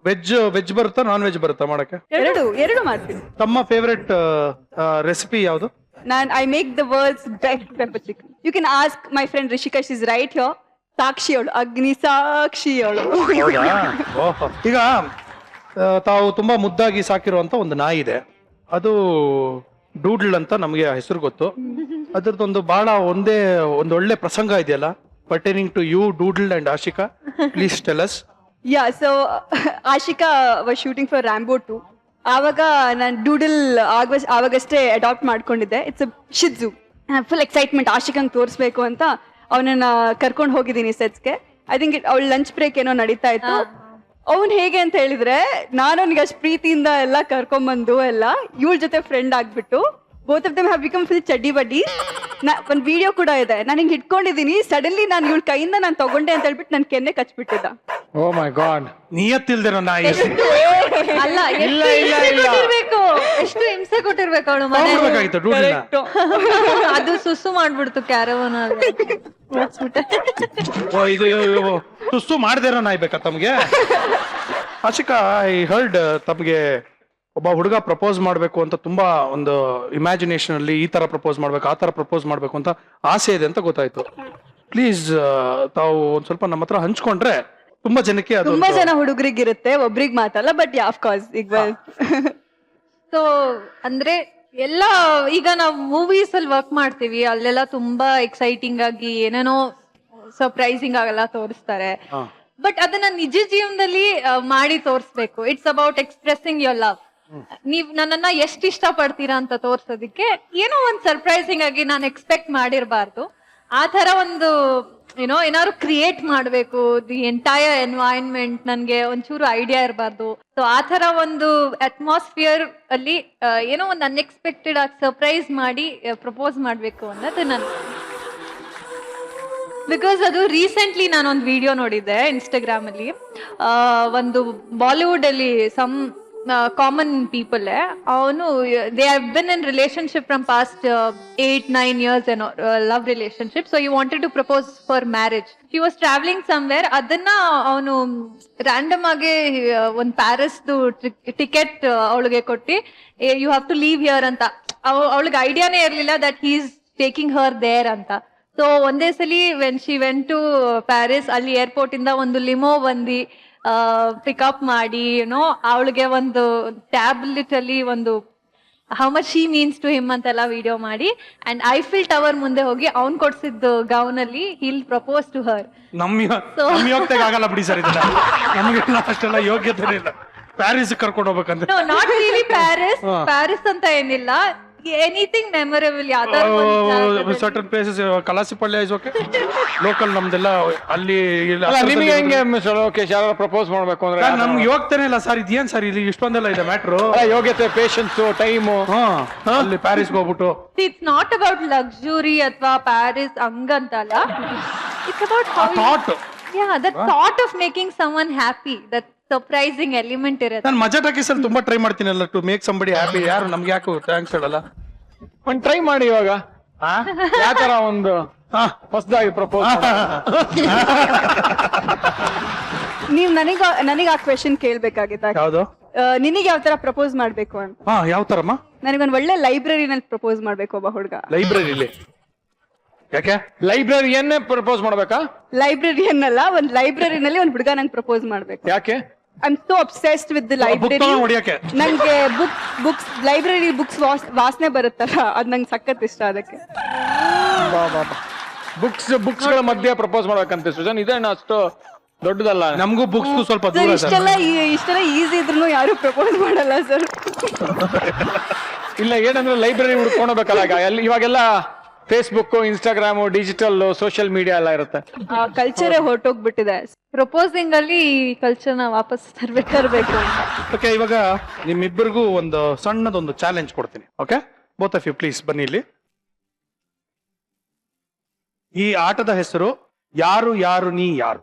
Veg ಬರುತ್ತಾ non veg ಬರುತ್ತಾ ಮಾಡಕ್ಕೆ? ಎರಡು ಮಾಡ್ತೀನಿ. ತಮ್ಮ ಫೇವರೆಟ್ ರೆಸಿಪಿ ಯಾವುದು? I make the world's best pepper chicken. You can ask my friend Rishika, she's right here. ಸಾಕ್ಷಿ ಅವಳು, ಅಗ್ನಿ ಸಾಕ್ಷಿ ಅವಳು. ಈಗ ತಾವು ತುಂಬಾ ಮುದ್ದಾಗಿ ಸಾಕಿರುವಂತ ಒಂದು ನಾಯಿ ಇದೆ, ಅದು ಡೂಡ್ಲ್ ಅಂತ ನಮಗೆ ಹೆಸರು ಗೊತ್ತು. ಅದ್ರದ್ದೊಂದು ಬಹಳ ಒಂದೊಳ್ಳೆ ಪ್ರಸಂಗ ಇದೆಯಲ್ಲ, pertaining to you, Doodle and Ashika. Please tell us. Yeah, so Ashika was shooting for Rambo 2. ಆವಾಗ ನಾನು ಡೂಡಲ್ ಆವಾಗಷ್ಟೇ ಅಡಾಪ್ಟ್ ಮಾಡ್ಕೊಂಡಿದ್ದೆ. It's a shih tzu. Full excitement ಆಶಿಕಂಗೆ ತೋರಿಸ್ಬೇಕು ಅಂತ ಅವನನ್ನ ಕರ್ಕೊಂಡು ಹೋಗಿದ್ದೀನಿ ಸೆಟ್ಸ್ಗೆ. ಐ ಥಿಂಕ್ ಅವಳು ಲಂಚ್ ಬ್ರೇಕ್ ಏನೋ ನಡೀತಾ ಇತ್ತು. ಅವ್ನು ಹೇಗೆ ಅಂತ ಹೇಳಿದ್ರೆ, ನಾನು ಅವನಿಗೆ ಅಷ್ಟು ಪ್ರೀತಿಯಿಂದ ಎಲ್ಲ ಕರ್ಕೊಂಬಂದು ಎಲ್ಲ ಇವಳ ಜೊತೆ ಫ್ರೆಂಡ್ ಆಗ್ಬಿಟ್ಟು both of them have become full ಚಡ್ಡಿ ಬಡ್ಡಿ. ಒಂದು ವಿಡಿಯೋ ಕೂಡ ಇದೆ, ನಾನು ಹಿಂಗೆ ಇಟ್ಕೊಂಡಿದ್ದೀನಿ, ಸಡನ್ಲಿ ನಾನು ಇವಳ ಕೈಯಿಂದ ನಾನು ತಗೊಂಡೆ ಅಂತ ಹೇಳ್ಬಿಟ್ಟು ನನ್ನ ಕೆನ್ನೆ ಕಚ್ಬಿಟ್ಟಿದ್ದ. ಓ ಮೈ ಗಾಡ್, ನಿಯತ್ತಿಲ್ದಿರೋ ನಾಯಿ. ಅಲ್ಲ, ಎಷ್ಟು ಹಿಂಸೆ ಕೊಟ್ಟಿರ್ಬೇಕು ಅವಳು ಮನೆ. ಅದು ಸುಸ್ಸು ಮಾಡ್ಬಿಡ್ತು ಕ್ಯಾರವನ್. ಇದು ತುಸ್ಸು ಮಾಡದಿರೋ ನಾಯಿ ಬೇಕಾ ತಮ್ಗೆ? ಆಶಿಕಾ, ಐ ಹರ್ಡ್ ತಮ್ಗೆ ಒಬ್ಬ ಹುಡುಗ ಪ್ರಪೋಸ್ ಮಾಡ್ಬೇಕು ಅಂತ ತುಂಬಾ ಒಂದು ಇಮ್ಯಾಜಿನೇಷನ್ ಅಲ್ಲಿ ಈ ತರ ಪ್ರಪೋಸ್ ಮಾಡ್ಬೇಕು, ಆ ತರ ಪ್ರಪೋಸ್ ಮಾಡ್ಬೇಕು ಅಂತ ಆಸೆ ಇದೆ ಅಂತ ಗೊತ್ತಾಯ್ತು. ಪ್ಲೀಸ್ ತಾವು ಒಂದ್ ಸ್ವಲ್ಪ ನಮ್ಮ ಹತ್ರ ಹಂಚ್ಕೊಂಡ್ರೆ ತುಂಬಾ ಜನಕ್ಕೆ ಅದು ತುಂಬಾ ಜನ ಹುಡುಗರಿಗಿರುತ್ತೆ, ಒಬ್ರಿಗೆ ಮಾತಲ್ಲ. ಬಟ್ ಆಫ್ ಕೋರ್ಸ್ ಈಗ ಸೊ ಅಂದ್ರೆ ಎಲ್ಲ ಈಗ ನಾವು ಮೂವೀಸ್ ಅಲ್ಲಿ ವರ್ಕ್ ಮಾಡ್ತೀವಿ, ಅಲ್ಲೆಲ್ಲ ತುಂಬಾ ಎಕ್ಸೈಟಿಂಗ್ ಆಗಿ ಏನೇನೋ ಸರ್ಪ್ರೈಸಿಂಗ್ ಆಗಲ್ಲ ತೋರಿಸ್ತಾರೆ. ಬಟ್ ಅದನ್ನ ನಿಜ ಜೀವನದಲ್ಲಿ ಮಾಡಿ ತೋರಿಸ್ಬೇಕು. It's about expressing your love. ನೀವ್ ನನ್ನನ್ನ ಎಷ್ಟು ಇಷ್ಟ ಪಡ್ತೀರಾ ಅಂತ ತೋರ್ಸೋದಿಕ್ಕೆ ಏನೋ ಒಂದ್ ಸರ್ಪ್ರೈಸಿಂಗ್ ಆಗಿ ನಾನು ಎಕ್ಸ್ಪೆಕ್ಟ್ ಮಾಡಿರ್ಬಾರ್ದು. ಆ ತರ ಒಂದು ಏನಾದ್ರು ಕ್ರಿಯೇಟ್ ಮಾಡ್ಬೇಕು. ದಿ ಎಂಟೈರ್ ಎನ್ವೈರನ್ಮೆಂಟ್ ನನ್ಗೆ ಒಂಚೂರು ಐಡಿಯಾ ಇರಬಾರ್ದು. ಸೊ ಆ ತರ ಒಂದು ಅಟ್ಮಾಸ್ಫಿಯರ್ ಅಲ್ಲಿ ಏನೋ ಒಂದು ಅನ್ಎಕ್ಸ್ಪೆಕ್ಟೆಡ್ ಆಗಿ ಸರ್ಪ್ರೈಸ್ ಮಾಡಿ ಪ್ರಪೋಸ್ ಮಾಡ್ಬೇಕು ಅನ್ನೋದು ನನ್. ಬಿಕಾಸ್ ಅದು ರೀಸೆಂಟ್ಲಿ ನಾನೊಂದು ವಿಡಿಯೋ ನೋಡಿದ್ದೆ ಇನ್ಸ್ಟಾಗ್ರಾಮ್ ಅಲ್ಲಿ. ಒಂದು ಬಾಲಿವುಡ್ ಅಲ್ಲಿ ಸಮ್ ಕಾಮನ್ ಪೀಪಲ್, ಅವನು they have been in relationship from past 8-9 years ಏನೋ love relationship. So he wanted to propose for marriage. He was travelling somewhere. ಅದನ್ನ ಅವನು ರ್ಯಾಂಡಮ್ ಆಗಿ ಒಂದು ಪ್ಯಾರಿಸ್ದು ಟಿಕೆಟ್ ಅವಳಿಗೆ ಕೊಟ್ಟು you have to leave here ಅಂತ. ಅವಳಿಗೆ ಐಡಿಯಾನೇ ಇರ್ಲಿಲ್ಲ that he is taking her there ಅಂತ. ಸೊ ಒಂದೇ ಸಲಿ when she went to Paris, ಅಲ್ಲಿ ಏರ್ಪೋರ್ಟ್ ಇಂದ ಒಂದು ಲಿಮೋ ಬಂದು ಪಿಕಪ್ ಮಾಡಿ ಅವಳಿಗೆ ಒಂದು ಟ್ಯಾಬ್ಲೆಟ್ ಅಲ್ಲಿ ಒಂದು how much she means to him ಅಂತೆಲ್ಲ ವಿಡಿಯೋ ಮಾಡಿ ಅಂಡ್ ಐಫಿಲ್ ಟವರ್ ಮುಂದೆ ಹೋಗಿ ಅವ್ನ್ ಕೊಡ್ಸಿದ್ದು ಗೌನ್ ಅಲ್ಲಿ ಹಿಲ್ ಪ್ರಪೋಸ್ ಟು ಹರ್. ಆಗಲ್ಲ ಬಿಡಿ ಸರ್, ನಮ್ಗೆ ಅಷ್ಟೆಲ್ಲ ಯೋಗ್ಯತೆ ಇಲ್ಲ ಪ್ಯಾರಿಸ್ ಕರ್ಕೊಂಡು ಹೋಗ್ಬೇಕಂದ್ರೆ. ನಾಟ್ ರಿಯಲಿ ಪ್ಯಾರಿಸ್ ಅಂತ ಏನಿಲ್ಲ, ಎನಿಥಿಂಗ್ ಮೆಮೊರೇಬಲ್. ಯಾವ್ದಾದ್ರು certain places, Kalasipalya is okay, local ನಮ್ದೆಲ್ಲ ಅಲ್ಲಿ. ನಿಮಗೆ ಹೆಂಗೆ ಲೋಕೇಶ್ ಯಾರು ಪ್ರಪೋಸ್ ಮಾಡ್ಬೇಕು ಅಂದ್ರೆ ನಮ್ಗೆ ಯೋಗ್ಯತೆ ಇಲ್ಲ ಸರ್. ಇದೇನ್ ಸರ್ ಇಲ್ಲಿ ಇಷ್ಟೊಂದೆಲ್ಲ ಇದೆ ಮ್ಯಾಟ್ರು? ಯೋಗ್ಯತೆ, ಪೇಷನ್ಸ್, ಟೈಮು. ಅಲ್ಲಿ ಪ್ಯಾರಿಸ್ಗೆ ಹೋಗ್ಬಿಟ್ಟು ಇಟ್ಸ್ ನಾಟ್ ಅಬೌಟ್ ಲಕ್ಸುರಿ ಅಥವಾ ಪ್ಯಾರಿಸ್ ಹಂಗಂತಲ್ಲ. It's about that thought of making someone happy. That surprising element ಇರುತ್ತೆ. ನಾನು ಮಜಾ ಟಾಕೀಸ್ ಅಲ್ಲಿ ತುಂಬಾ ಟ್ರೈ ಮಾಡ್ತೀನಲ್ಲ ಟು ಮೇಕ್ ಸಂಬಡಿ ಹ್ಯಾಪಿ. ಯಾರು ನಮ್ಗೆ ಯಾಕೆ ಥ್ಯಾಂಕ್ಸ್ ಹೇಳಲ್ಲ? ಒಂದು ಟ್ರೈ ಮಾಡಿ ಇವಾಗ. ಯಾವ ತರ ಒಂದು ಹೊಸದಾಗಿ ಪ್ರಪೋಸ್? ನೀವ್ ನನಗೆ ಆ ಕ್ವೆಶನ್ ಕೇಳ್ಬೇಕಾಗಿತ್ತ? ಯಾವ್ದು? ನಿನಗೆ ಯಾವ ತರ ಪ್ರಪೋಸ್ ಮಾಡ್ಬೇಕು ಅಂತ. ಯಾವ ತರಮ್ಮ? ನನಗೊಂದು ಒಳ್ಳೆ ಲೈಬ್ರರಿನಲ್ಲಿ ಪ್ರಪೋಸ್ ಮಾಡ್ಬೇಕು ಒಬ್ಬ ಹುಡುಗ. ಲೈಬ್ರರಿಲಿ? ಯಾಕೆ ಲೈಬ್ರರಿಯನ್ನೇ ಪ್ರಪೋಸ್ ಮಾಡ್ಬೇಕಾ? ಲೈಬ್ರರಿಯನ್ನಲ್ಲ, ಒಂದ್ ಲೈಬ್ರರಿನಲ್ಲಿ ಒಂದ್ ಹುಡುಗ ನಂಗೆ ಪ್ರಪೋಸ್ ಮಾಡ್ಬೇಕು. ಯಾಕೆ? I am so obsessed with the library. ನಂಗೆ ಬುಕ್ಸ್ ಲೈಬ್ರರಿ ಬುಕ್ಸ್ ವಾಸನೆ ಬರುತ್ತಲ್ಲ, ಅದ್ ನಂಗೆ ಸಖತ್ ಇಷ್ಟ. ಅದಕ್ಕೆ ಬುಕ್ಸ್ ಗಳ ಮಧ್ಯೆ ಪ್ರಪೋಸ್ ಮಾಡ್ಬೇಕಂತ ಸುಜನ್, ಇದೇನ ಅಷ್ಟು ದೊಡ್ಡದಲ್ಲ. ನಮಗೂ ಬುಕ್ಸ್ ಸ್ವಲ್ಪ ದೂರ. ಇಷ್ಟೆಲ್ಲ ಈಸಿ ಇದ್ರು ಯಾರು ಪ್ರಪೋಸ್ ಮಾಡಲ್ಲ ಸರ್. ಇಲ್ಲ, ಏನಂದ್ರೆ ಲೈಬ್ರರಿ ಹುಡ್ಕೊಂಡು ಹೋಗ್ಬೇಕಲ್ಲ. ಇವಾಗೆಲ್ಲ Facebook, Instagram, digital social media ಎಲ್ಲ ಇರುತ್ತೆ. ಕಲ್ಚರೇ ಹೊರಟೋಗ್ಬಿಟ್ಟಿದೆ. ಪ್ರಪೋಸಿಂಗ್ ಅಲ್ಲಿ ಕಲ್ಚರ್ನ ವಾಪಸ್ ತರಬೇಕು. ಓಕೆ, ಇವಾಗ ನಿಮ್ಮಿಬ್ಬರಿಗೂ ಒಂದು ಸಣ್ಣದೊಂದು ಚಾಲೆಂಜ್ ಕೊಡ್ತೀನಿ. Okay, both of you please ಬನ್ನಿ ಇಲ್ಲಿ. ಈ ಆಟದ ಹೆಸರು ಯಾರು ಯಾರು ನೀ ಯಾರು.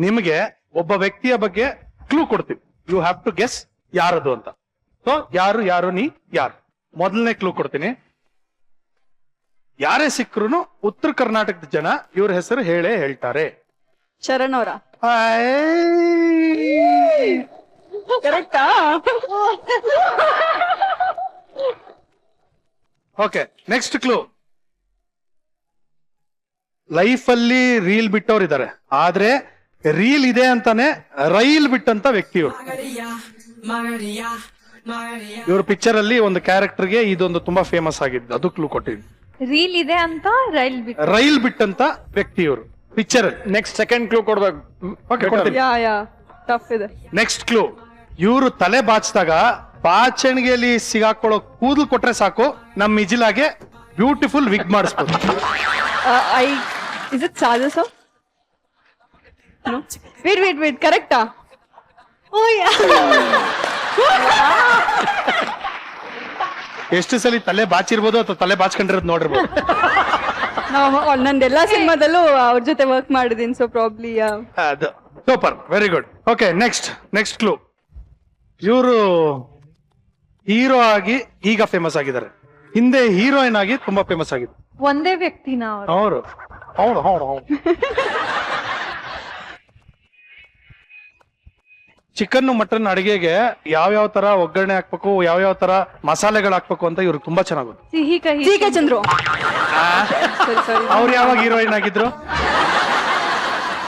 ನಿಮಗೆ ಒಬ್ಬ ವ್ಯಕ್ತಿಯ ಬಗ್ಗೆ ಕ್ಲೂ ಕೊಡ್ತೀವಿ. ಯು ಹ್ಯಾವ್ ಟು ಗೆಸ್ ಯಾರದು ಅಂತ. ಸೊ ಯಾರು ಯಾರು ನೀ ಯಾರು. ಮೊದಲನೇ ಕ್ಲೂ ಕೊಡ್ತೀನಿ. ಯಾರೇ ಸಿಕ್ಕರು ಉತ್ತರ ಕರ್ನಾಟಕದ ಜನ ಇವ್ರ ಹೆಸರು ಹೇಳ್ತಾರೆ. ಶರಣ್ ಅವರ? ಕರೆಕ್ಟಾ? Okay, next clue. ಲೈಫ್ ಅಲ್ಲಿ ರೀಲ್ ಬಿಟ್ಟವ್ರು ಇದ್ದಾರೆ, ಆದ್ರೆ ರೀಲ್ ಇದೆ ಅಂತಾನೆ ರೈಲ್ ಬಿಟ್ಟಂತ ವ್ಯಕ್ತಿ ಇವ್ರು. ಇವ್ರ ಪಿಕ್ಚರ್ ಅಲ್ಲಿ ಒಂದು ಕ್ಯಾರೆಕ್ಟರ್ಗೆ ಇದೊಂದು ತುಂಬಾ ಫೇಮಸ್ ಆಗಿದ್ದು, ಅದು ಕ್ಲೂ ಕೊಟ್ಟಿದ್ದು. ರೀಲ್ ಇದೆ ಅಂತ ರೈಲ್ ಬಿಟ್ಟು ರೈಲ್ ಬಿಟ್ಟಂತ ವ್ಯಕ್ತಿ ಇವರು ಪಿಕ್ಚರ್. ನೆಕ್ಸ್ಟ್ ಸೆಕೆಂಡ್ ಕ್ಲೂ ಕೊಡ್ಬೇಕು. ಯಾ ಟಫ್ ಇದೆ. ನೆಕ್ಸ್ಟ್ ಕ್ಲೂ, ಇವರು ತಲೆ ಬಾಚಿದಾಗ ಬಾಚಣಿಗೆಯಲ್ಲಿ ಸಿಗಾಕೊಳ್ಳೋ ಕೂದಲು ಕೊಟ್ರೆ ಸಾಕು, ನಮ್ ಮಿಜಿಲಾಗೆ ಬ್ಯೂಟಿಫುಲ್ ವಿಗ್ ಮಾಡಿಸ್ಬೋದು. Is it Saja sir? No. Wait. Correcta? Oh yeah. ಎಷ್ಟು ಸಲ ತಲೆ ಬಾಚಿರ್ಬೋದು ಅಥವಾ ತಲೆ ಬಾಚ್ಕೊಂಡಿರೋದು ನೋಡಿರ್ಬೋದು. ನಂದೆಲ್ಲಾ ಸಿನಿಮಾದಲ್ಲೂ ಅವ್ರ ಜೊತೆ ವರ್ಕ್ ಮಾಡಿದೀನಿ, ಸೊ ಪ್ರಾಬ್ಲಿ ಅದು super, very good. Okay, next clue. ಇವರು ಹೀರೋ ಆಗಿ ಈಗ ಫೇಮಸ್ ಆಗಿದ್ದಾರೆ, ಹಿಂದೆ ಹೀರೋಯಿನ್ ಆಗಿ ತುಂಬಾ ಫೇಮಸ್ ಆಗಿದೆ. ಒಂದೇ ವ್ಯಕ್ತಿನ ಅವರು? ಹೌದು. ಚಿಕನ್ ಮಟನ್ ಅಡಿಗೆಗೆ ಯಾವ ತರ ಒಗ್ಗರಣೆ ಹಾಕ್ಬೇಕು, ಯಾವ ತರ ಮಸಾಲೆಗಳು ಹಾಕ್ಬೇಕು ಅಂತ ಇವ್ರಿಗೆ ತುಂಬಾ ಚೆನ್ನಾಗಿ ಗೊತ್ತು. ಸಿಹಿ ಕಹಿ ಕೆ ಚಂದ್ರು. Sorry. ಅವ್ರು ಯಾವಾಗ ಹೀರೋಯಿನ್ ಆಗಿದ್ರು?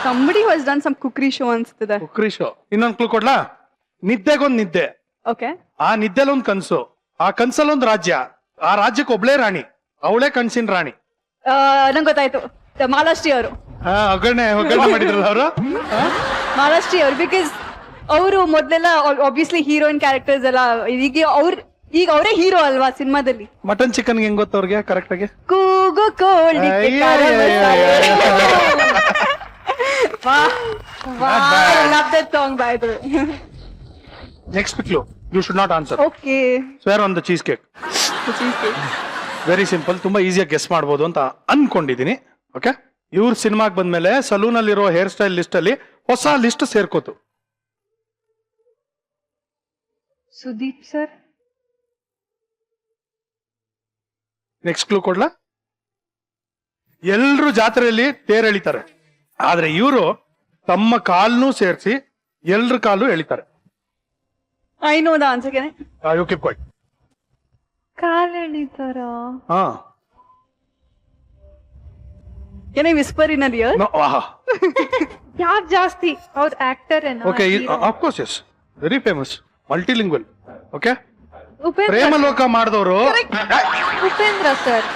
Somebody who has done some cookery show ಅನ್ಸ್ತದೆ. ಕುಕ್ರಿ ಶೋ. ಇನ್ನೊಂದು ಕ್ಲೂ ಕೊಡ್ಲಾ? ನಿದ್ದೆಗೊಂದು ನಿದ್ದೆ, Okay. ಆ ನಿದ್ದೆಲೊಂದು ಕನ್ಸು, ಆ ಕನ್ಸಲ್ಲೊಂದು ರಾಜ್ಯ, ಆ ರಾಜ್ಯಕ್ಕೆ ಒಬ್ಳೇ ರಾಣಿ, ಅವಳೇ ಕನ್ಸಿನ ರಾಣಿ. ನಂಗೆ ಗೊತ್ತಾಯ್ತು, ಮಾಲಾಶ್ರೀ ಅವರು. ಒಗ್ಗರಣೆ ಮಾಡಿದ್ರಲ್ಲ ಅವರು. ಮಾಲಾಶ್ರೀ ಅವರು, ಬಿಕಾಸ್ ಅವರು ಮೊದ್ಲೆಲ್ಲ ಆಬ್ವಿಯಸ್ಲಿ ಹೀರೋಯಿನ್ ಕ್ಯಾರೆಕ್ಟರ್ಸ್ ಎಲ್ಲ, ಈಗ ಅವರೇ ಹೀರೋ ಅಲ್ವಾ ಸಿನಿಮಾದಲ್ಲಿ. ಮಟನ್ ಚಿಕನ್ ಹೆಂಗ್ ಗೊತ್ತ ಅವ್ರಿಗೆ ಕರೆಕ್ಟ್ ಆಗಿ? ಕೂಗು ಕೋಳಿ song by the way. Next clue, you should not answer. Okay. Swear on the cheesecake. Very simple, ತುಂಬಾ ಈಸಿಯಾಗಿ ಗೆಸ್ ಮಾಡ್ಬೋದು ಅಂತ ಅನ್ಕೊಂಡಿದೀನಿ. ಓಕೆ, ಇವ್ರ ಸಿನಿಮಾಗ್ ಬಂದ್ಮೇಲೆ ಸಲೂನ್ ಅಲ್ಲಿರೋ ಹೇರ್ ಸ್ಟೈಲ್ ಲಿಸ್ಟ್ ಅಲ್ಲಿ ಹೊಸ ಲಿಸ್ಟ್ ಸೇರ್ಕೋತು. ಸುದೀಪ್ ಸರ್. ನೆಕ್ಸ್ಟ್ ಕ್ಲೂ ಕೊಡ್ಲಾ? ಎಲ್ರು ಜಾತ್ರೆಯಲ್ಲಿ ತೇರ್ ಎಳಿತಾರೆ, ಆದ್ರೆ ಇವರು ತಮ್ಮ ಕಾಲ್ನೂ ಸೇರಿಸಿ ಎಲ್ರ ಕಾಲು ಎಳಿತಾರೆ. I know the answer. You keep quiet. ಕಾಲ್ ಎಳಿತಾರ? ಹಾ, Can I whisper in her ear? no, ಯಾರು ಜಾಸ್ತಿ? ಅವ್ರ ಆಕ್ಟರ್ ಏನೋ? Okay, of course, yes, very famous, multilingual. Okay, Upendra Premaloka ಮಾಡಿದವರು. ಉಪೇಂದ್ರ ಸರ್.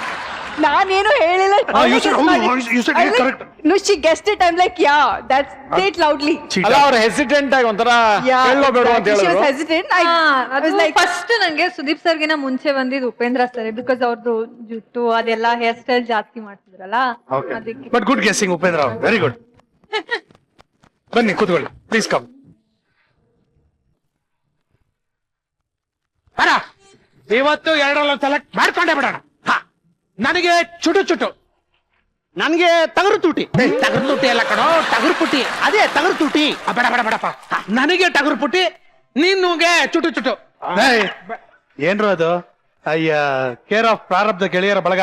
ನಾನೇನು ಹೇಳಿಲ್ಲ. you said it correct. No, she guessed it. I'm like, yeah, that's, say it loudly. ಅಲ್ಲ, ಅವ್ರು ಹೆಸಿಡೆಂಟ್ ಆಗಿ ಒಂಥರ ಹೇಳೋಬೇಡ ಅಂತ She was ಹೇಳಿದ್ರು. hesitant. I was like, first ನಂಗೆ ಸುದೀಪ್ ಸರ್ಗಿನ ಮುಂಚೆ ಬಂದಿದ್ದು ಉಪೇಂದ್ರ ಸರ್, ಬಿಕಾಸ್ ಅವ್ರದ್ದು ಜುಟ್ಟು ಅದೆಲ್ಲ ಹೇರ್ ಸ್ಟೈಲ್ ಜಾಸ್ತಿ ಮಾಡ್ತಿದ್ರಲ್ಲ, ಅದಕ್ಕೆ. But good guessing Upendra, very good. ಬನ್ನಿ ಕೂತ್ಕೊಳ್ಳಿ, ಪ್ಲೀಸ್ ಕಮ್. ಇವತ್ತು ಎರಡರಲ್ಲಿ ಸೆಲೆಕ್ಟ್ ಮಾಡ್ಕೊಂಡೇ ಬಿಡೋಣ. ನನಗೆ ಚುಟು, ನನಗೆ ತಗರು ತುಟಿ. ತಗರು ತುಟಿ ಎಲ್ಲ ಕಣೋ, ಟಗರು ಪುಟಿ. ಅದೇ ತಗರು ತುಟಿ. ಬೇಡಪ್ಪ, ನನಗೆ ಟಗರು ಪುಟಿ, ನಿನ್ಗೆ ಚುಟು. ಏನ್ರು ಅದು? ಅಯ್ಯ, ಕೇರ್ ಆಫ್ ಪ್ರಾರಬ್ಧ ಗೆಳೆಯರ ಬಳಗ.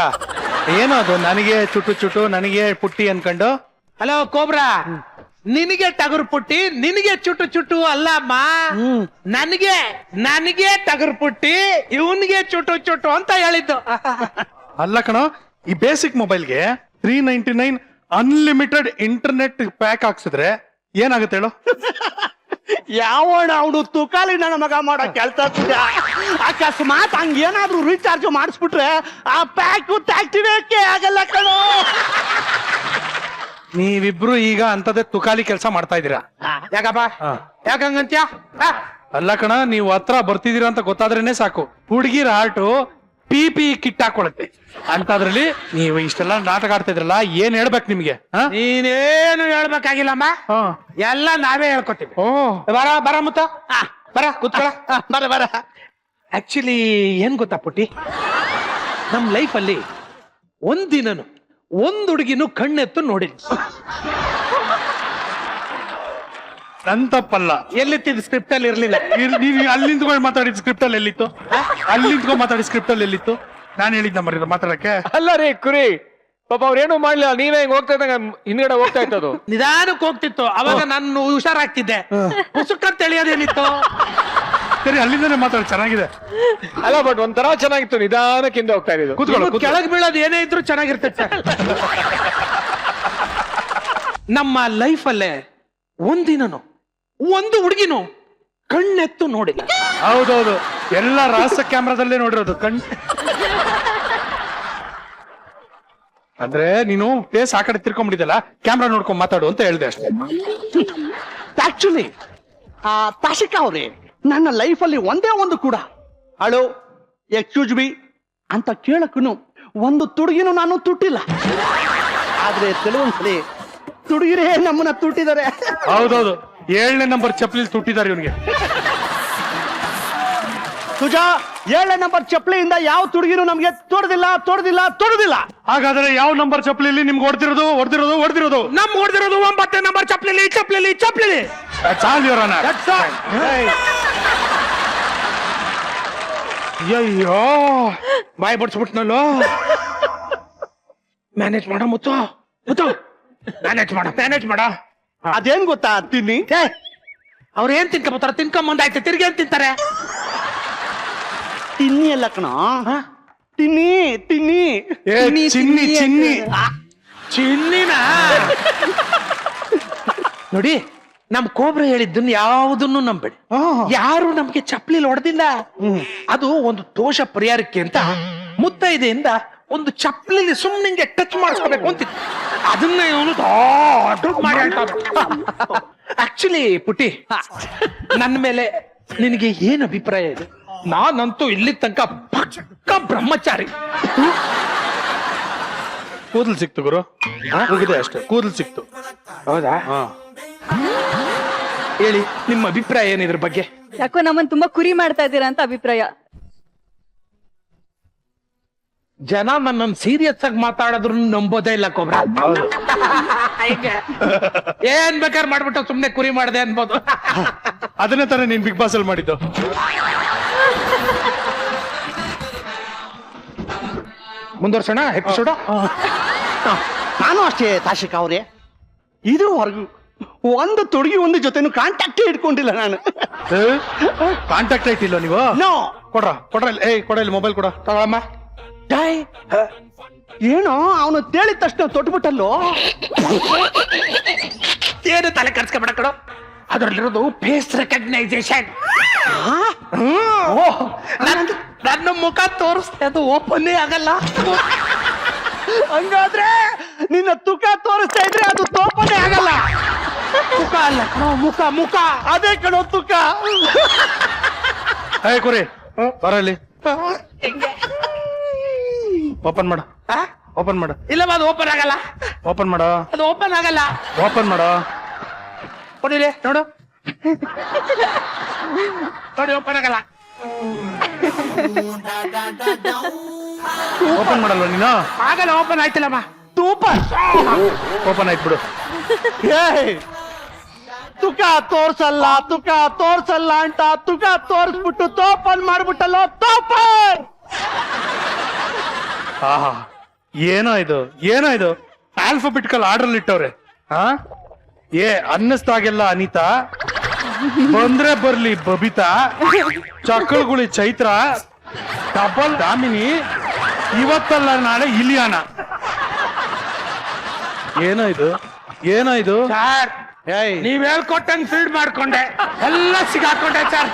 ಏನೋ ಅದು, ನನಗೆ ಚುಟು ನನಗೆ ಪುಟ್ಟಿ ಅನ್ಕೊಂಡು. ಹಲೋ ಕೋಬ್ರಾ, ನಿನಗೆ ಟಗರು ಪುಟ್ಟಿ, ನಿನಗೆ ಚುಟು ಅಲ್ಲಮ್ಮ. ನನಗೆ ಟಗರು ಪುಟ್ಟಿ, ಇವನ್ಗೆ ಚುಟು ಅಂತ ಹೇಳಿದ್ದು. ಅಲ್ಲ ಕಣೋ, ಈ ಬೇಸಿಕ್ ಮೊಬೈಲ್ಗೆ 399 ಅನ್ಲಿಮಿಟೆಡ್ ಇಂಟರ್ನೆಟ್ ಪ್ಯಾಕ್ ಹಾಕ್ಸಿದ್ರೆ ಏನಾಗುತ್ತೆ ಹೇಳು? ಯಾವಣ ಅವನು ತುಕಾಲಿ ನನ್ನ ಮಗ ಮಾಡೋ ಕೆಲಸ. ಅಕಸ್ಮಾತ್ ಹಂಗೇನಾದ್ರೂ ರೀಚಾರ್ಜ್ ಮಾಡಿಸ್ಬಿಟ್ರೆ ಆ ಪ್ಯಾಕ್ ಆಕ್ಟಿವೇಟ್ ಆಗಲ್ಲ ಕಣೋ. ನೀವಿಬ್ರು ಈಗ ಅಂತದೇ ತುಕಾಲಿ ಕೆಲಸ ಮಾಡ್ತಾ ಇದೀರಾ. ಯಾಕಪ್ಪ, ಯಾಕಂಗಂತ್ಯ? ಅಲ್ಲ ಕಣ, ನೀವು ಹತ್ರ ಬರ್ತಿದೀರಾ ಅಂತ ಗೊತ್ತಾದ್ರೇನೆ ಸಾಕು, ಹುಡುಗಿರ ಹಾರ್ಟು ಪಿ ಕಿಟ್ ಹಾಕೊಳತ್ತೆ. ಅಂತದ್ರಲ್ಲಿ ನೀವು ಇಷ್ಟೆಲ್ಲ ನಾಟಕ ಆಡ್ತಾ ಇದ್ರಲ್ಲ, ಏನ್ ಹೇಳ್ಬೇಕು ನಿಮ್ಗೆ? ನೀನೇನು ಹೇಳ್ಬೇಕಾಗಿಲ್ಲಮ್ಮ, ಎಲ್ಲ ನಾವೇ ಹೇಳ್ಕೊತೀವಿ. ಬರ ಮುತ್ತ, ಬರ ಕೂತ್ಕೊಳ, ಬರ. ಆಕ್ಚುಲಿ ಏನ್ ಗೊತ್ತಾ ಪುಟ್ಟಿ, ನಮ್ ಲೈಫ್ ಅಲ್ಲಿ ಒಂದಿನನು ಒಂದ್ ಹುಡುಗಿನೂ ಕಣ್ಣೆತ್ತು ನೋಡಿಲ್ಲ. ನನ್ ತಪ್ಪಲ್ಲ. ಎಲ್ಲಿತ್ತಿದ್ ಸ್ಕ್ರಿಪ್ಟ್ ಅಲ್ಲಿ ಇರ್ಲಿಲ್ಲ. ನೀವು ಅಲ್ಲಿ ನಿಂತ್ಕೊಂಡು ಮಾತಾಡಿದ ಸ್ಕ್ರಿಪ್ಟ್ ಅಲ್ಲಿ ಎಲ್ಲಿತ್ತು? ಅಲ್ಲಿ ನಿಂತ್ಕೊಂಡು ಮಾತಾಡಿದ ಸ್ಕ್ರಿಪ್ಟ್ ಅಲ್ಲಿ ಎಲ್ಲಿತ್ತು? ನಾನು ಹೇಳಿದ್ದ ಮರಿ ಮಾತಾಡಕ್ಕೆ. ಅಲ್ಲ ರೀ ಕುರಿ, ಪಾಪ ಅವ್ರೇನು ಮಾಡ್ಲಿಲ್ಲ, ನೀವೇ ಹಿಂಗ್ ಹೋಗ್ತಾ ಇದ್ದಂಗ ಹಿಂದ್ಗಡೆ ಹೋಗ್ತಾ ಇತ್ತದು. ನಿಧಾನಕ್ಕೆ ಹೋಗ್ತಿತ್ತು, ಅವಾಗ ನಾನು ಹುಷಾರಾಗ್ತಿದ್ದೆ. ಮುಸುಕಂತ ಎಳಿಯೋದೇನಿತ್ತು. ಸರಿ ಅಲ್ಲಿಂದನೇ ಮಾತಾಡಿ, ಚೆನ್ನಾಗಿದೆ. ಅಲ್ಲ ಬಟ್ ಒಂಥರ ಚೆನ್ನಾಗಿತ್ತು, ನಿಧಾನಕ್ಕೆ ಹಿಂದೆ ಹೋಗ್ತಾ ಇದ್ದು. ಕೂತ್ಕೊಳ್ಳೋ ಕೆಳಗ್ ಬೀಳೋದು ಏನೇ ಇದ್ರು ಚೆನ್ನಾಗಿರ್ತೈತೆ ಸರ್. ನಮ್ಮ ಲೈಫಲ್ಲೇ ಒಂದಿನನು ಒಂದು ಹುಡುಗಿನು ಕಣ್ಣೆತ್ತು ನೋಡಿಲ್ಲ. ಹೌದೌದು, ಎಲ್ಲ ರಹಸ್ಯ ಕ್ಯಾಮ್ರಾದಲ್ಲೇ ನೋಡಿರೋದು ಅಂದ್ರೆ ನೀನು ಫೇಸ್ ಆ ಕಡೆ ತಿರ್ಕೊಂಡ್ಬಿಟ್ಟಿದ್ದಲ್ಲ, ಕ್ಯಾಮ್ರಾ ನೋಡ್ಕೊಂಡ್ ಮಾತಾಡು ಅಂತ ಹೇಳ್ದೆ ಅಷ್ಟೇ. ಆಕ್ಚುಲಿ ತಾಶಿಕಾ ಅವ್ರೆ, ನನ್ನ ಲೈಫಲ್ಲಿ ಒಂದೇ ಒಂದು ಕೂಡ ಅಳು ಎಕ್ಸ್ಕ್ಯೂಸ್ ಮಿ ಅಂತ ಕೇಳಕ್ಕೂ ಒಂದು ತುಡುಗಿನೂ ನಾನು ತುಟ್ಟಿಲ್ಲ. ಆದ್ರೆ ಕೆಲವೊಂದ್ಸಲಿ ತುಡುಗಿರೇ ನಮ್ಮನ್ನ ತುಟ್ಟಿದ್ದಾರೆ. ಹೌದೌದು, 7ನೇ ನಂಬರ್ ಚಪ್ಪಲಿ ತುಟ್ಟಿದ್ದಾರೆ ಇವನಿಗೆ. ಸುಜಾ, 7ನೇ ನಂಬರ್ ಚಪ್ಪಲಿಯಿಂದ ಯಾವ ತುಡುಗಿನೂ ನಮ್ಗೆ ತೊಡ್ದಿಲ್ಲ. ಹಾಗಾದ್ರೆ ಯಾವ ನಂಬರ್ ಚಪ್ಪಲಿಲಿ ನಿಮ್ಗೆ ಹೊಡೆದಿರೋದು? ನಮ್ ಹೊಡೆದಿರೋದು 9ನೇ ನಂಬರ್ ಚಪ್ಲಿ. ಚಾಲಿಯವರನ್ನ ಅಯ್ಯೋ ಬಾಯ್ ಬಡ್ಸ್ಬಿಟ್ನಲ್ಲೋ. ಮ್ಯಾನೇಜ್ ಮಾಡ ಮುತ್ತು ಮ್ಯಾನೇಜ್ ಮಾಡ. ಅದೇನ್ ಗೊತ್ತಾ ತಿನ್ನಿ, ಅವ್ರ ಏನ್ ತಿನ್ಕೊಂಬತ್ತಾರ, ತಿನ್ಕೊಂಬಂದಾಯ್ತು, ತಿರ್ಗಿ ಏನ್ ತಿಂತಾರೆ? ತಿನ್ನಿ ಅಲ್ಲ ಕಣ, ತಿನ್ನಿ. ಚಿನ್ನಿ ಚಿನ್ನಿನ ನೋಡಿ, ನಮ್ ಕೋಬ್ರ ಹೇಳಿದ್ದನ್ನ ಯಾವುದನ್ನು ನಂಬೇಡಿ. ಯಾರು ನಮ್ಗೆ ಚಪ್ಲಿಲ್ ಹೊಡೆದಿಲ್ಲ. ಅದು ಒಂದು ದೋಷ ಪರಿಹಾರಕ್ಕೆ ಅಂತ ಮುತ್ತೈದೆಯಿಂದ ಒಂದು ಚಪ್ಲಿಲಿ ಸುಮ್ಮನೆ ಟಚ್ ಮಾಡಿಸ್ಕೋಬೇಕು ಅಂತಿತ್ತು. ಅದನ್ನ ಇವನು ದೊಡ್ಡ ಮಾಡಿ ಹೇಳ್ತಾನೆ. ಆಕ್ಚುಲಿ ಪುಟಿ, ನನ್ನ ಮೇಲೆ ನಿನಗೆ ಏನ್ ಅಭಿಪ್ರಾಯ ಇದೆ? ನಾನಂತೂ ಇಲ್ಲಿ ತನಕ ಪಕ್ಕ ಬ್ರಹ್ಮಚಾರಿ. ಕೂದಲು ಸಿಕ್ತು ಗುರು, ಮುಗಿದೆ ಅಷ್ಟೇ, ಕೂದಲು ಸಿಕ್ತು. ಹೌದಾ? ಹೇಳಿ ನಿಮ್ಮ ಅಭಿಪ್ರಾಯ ಏನಿದ್ರ ಬಗ್ಗೆ? ಯಾಕೋ ನಮ್ಮನ್ ತುಂಬಾ ಕುರಿ ಮಾಡ್ತಾ ಇದ್ದೀರಾ ಅಂತ ಅಭಿಪ್ರಾಯ. ಜನ ನನ್ನನ್ನು ಸೀರಿಯಸ್ ಆಗಿ ಮಾತಾಡಿದ್ರು ನಂಬೋದೇ ಇಲ್ಲ ಕೊಬ್ರ. ಏನ್ ಬೇಕಾದ್ರೆ ಮಾಡ್ಬಿಟ್ಟು ಸುಮ್ನೆ ಕುರಿ ಮಾಡಿದೆ ಅನ್ಬೋದು. ಅದನ್ನೇ ತರ ನೀನ್ ಬಿಗ್ ಬಾಸ್ ಅಲ್ಲಿ ಮಾಡಿದ್ದು. ಮುಂದುವರ್ಸೋಣ ಎಪಿಸೋಡ್. ನಾನು ಅಷ್ಟೇ ತಾಶಿಕಾ ಅವ್ರೆ, ಇದುವರೆಗೂ ಒಂದು ತುಡುಗಿ ಒಂದು ಜೊತೆನು ಕಾಂಟ್ಯಾಕ್ಟೇ ಇಟ್ಕೊಂಡಿಲ್ಲ ನಾನು. ಕಾಂಟ್ಯಾಕ್ಟ್ ಐತಿಲ್ಲ ನೀವು? ನೋ. ಕೊಡ್ರ ಇಲ್ಲಿ ಮೊಬೈಲ್ ಕೊಡ. ತಗೊಳಮ್ಮ. ಡಾಯ್ ಏನೋ ಅವನು ತೇಳಿದ ತಕ್ಷಣ ತೊಟ್ಬಿಟ್ಟಲ್ಲೋ. ಏನು ತಲೆ ಕರ್ಸ್ಕೊಬೇಡ ಕಣೋ, ಅದರಲ್ಲಿರೋದು ಫೇಸ್ ರೆಕಗ್ನೈಸೇಷನ್. ನನ್ನ ಮುಖ ತೋರಿಸ್ತೆ, ಅದು ಓಪನ್ನೇ ಆಗಲ್ಲ. ಹಂಗಾದ್ರೆ ನಿನ್ನ ತುಕ ತೋರಿಸ್ತಾ ಇದ್ರೆ ಅದು ತೋಪನೇ ಆಗಲ್ಲ. ಮುಖ ಅಲ್ಲ ಕಣೋ, ಮುಖ ಅದೇ ಕಣೋ ತುಕ. ಕುರಿ ಬರಲಿ, ಓಪನ್ ಮಾಡ. ಇಲ್ಲ, ಅದು ಓಪನ್ ಆಗಲ್ಲ. ಓಪನ್ ಮಾಡ. ಅದು ಓಪನ್ ಆಗಲ್ಲ. ಓಪನ್ ಮಾಡ. ಕೊಡಿಲೆ ನೋಡು, ನೋಡಿ ಓಪನ್ ಆಗಲ್ಲ. ಓಪನ್ ಮಾಡಲ್ವ ನೀನು? ಆಗಲ್ಲ, ಓಪನ್ ಆಯ್ತಿಲ್ಲಮ್ಮ. ಸೂಪರ್, ಓಪನ್ ಆಯ್ತು ಬಿಡು. ತುಕ ತೋರ್ಸಲ್ಲ ಅಂತ ತುಕ ತೋರಿಸ್ಬಿಟ್ಟು ತೋಪನ್ ಮಾಡ್ಬಿಟ್ಟಲ್ಲೋ. ತೋಪನ್ ಆಹಾ, ಏನೋ ಇದು ಆಲ್ಫಾಬೆಟಿಕಲ್ ಆರ್ಡರ್ ಇಟ್ಟವ್ರೆ. ಅನ್ನಿಸ್ದಾಗೆಲ್ಲ ಅನಿತಾ, ಬಂದ್ರೆ ಬರ್ಲಿ ಬಬಿತಾ, ಚಕ್ಕಳುಗುಳಿ ಚೈತ್ರ, ಡಬಲ್ ದಾಮಿನಿ, ಇವತ್ತಲ್ಲ ನಾಳೆ ಇಲಿಯಾನ. ಏನೋ ಇದು ಸರ್, ನೀವ್ ಹೇಳ್ಕೊಟ್ಟಂಗ್ ಫೀಡ್ ಮಾಡ್ಕೊಂಡೆ, ಎಲ್ಲ ಸಿಗಾಕೊಂಡೆ ಸರ್.